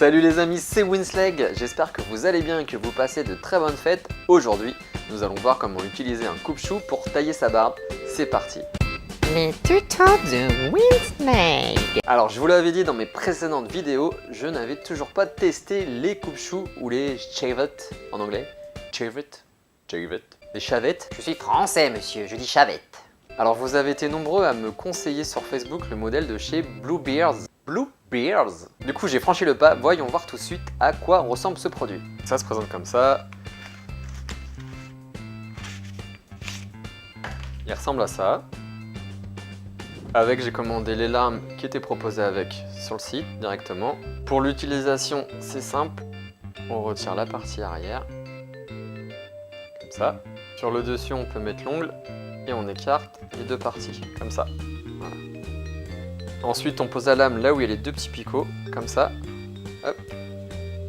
Salut les amis, c'est Winsleg, j'espère que vous allez bien et que vous passez de très bonnes fêtes. Aujourd'hui, nous allons voir comment utiliser un coupe-chou pour tailler sa barbe. C'est parti. Les tutos de Winsleg. Alors je vous l'avais dit dans mes précédentes vidéos, je n'avais toujours pas testé les coupe-choux ou les shavettes en anglais. Shavette. Les chavettes. Je suis français, monsieur, je dis chavette. Alors vous avez été nombreux à me conseiller sur Facebook le modèle de chez Bluebeards. Bluebeards. Du coup j'ai franchi le pas, voyons voir tout de suite à quoi ressemble ce produit. Ça se présente comme ça. Il ressemble à ça. Avec, j'ai commandé les lames qui étaient proposées avec sur le site directement. Pour l'utilisation, c'est simple. On retire la partie arrière. Comme ça. Sur le dessus, on peut mettre l'ongle. Et on écarte les deux parties, comme ça. Voilà. Ensuite, on pose la lame là où il y a les deux petits picots, comme ça. Hop.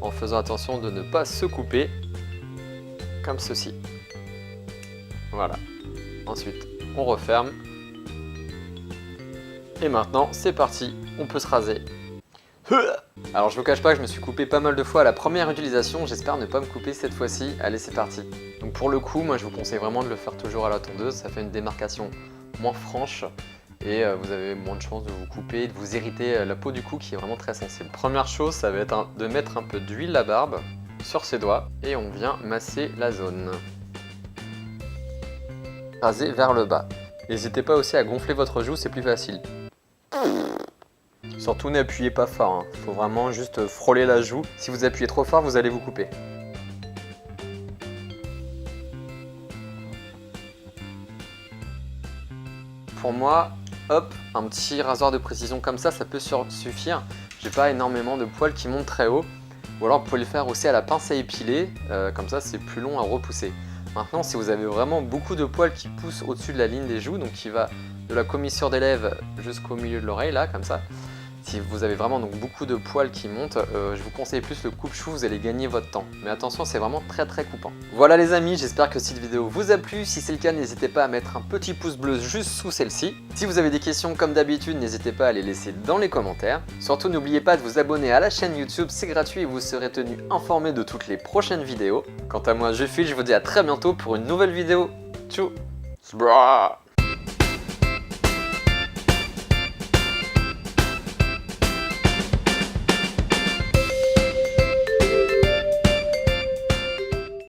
En faisant attention de ne pas se couper, comme ceci. Voilà. Ensuite, on referme. Et maintenant, c'est parti, on peut se raser. Alors je vous cache pas que je me suis coupé pas mal de fois à la première utilisation, j'espère ne pas me couper cette fois-ci. Allez, c'est parti. Donc pour le coup, moi je vous conseille vraiment de le faire toujours à la tondeuse, ça fait une démarcation moins franche et vous avez moins de chances de vous couper, de vous irriter la peau du cou qui est vraiment très sensible. Première chose, ça va être de mettre un peu d'huile à barbe sur ses doigts et on vient masser la zone. Raser vers le bas. N'hésitez pas aussi à gonfler votre joue, c'est plus facile. Surtout n'appuyez pas fort, il faut vraiment juste frôler la joue. Si vous appuyez trop fort, vous allez vous couper. Pour moi, hop, un petit rasoir de précision comme ça peut suffire. J'ai pas énormément de poils qui montent très haut. Ou alors vous pouvez le faire aussi à la pince à épiler, comme ça c'est plus long à repousser. Maintenant, si vous avez vraiment beaucoup de poils qui poussent au-dessus de la ligne des joues, donc qui va de la commissure des lèvres jusqu'au milieu de l'oreille, là, comme ça. Si vous avez vraiment donc beaucoup de poils qui montent, je vous conseille plus le coupe-chou, vous allez gagner votre temps. Mais attention, c'est vraiment très coupant. Voilà les amis, j'espère que cette vidéo vous a plu. Si c'est le cas, n'hésitez pas à mettre un petit pouce bleu juste sous celle-ci. Si vous avez des questions comme d'habitude, n'hésitez pas à les laisser dans les commentaires. Surtout, n'oubliez pas de vous abonner à la chaîne YouTube, c'est gratuit et vous serez tenu informé de toutes les prochaines vidéos. Quant à moi, je file, je vous dis à très bientôt pour une nouvelle vidéo. Tchou.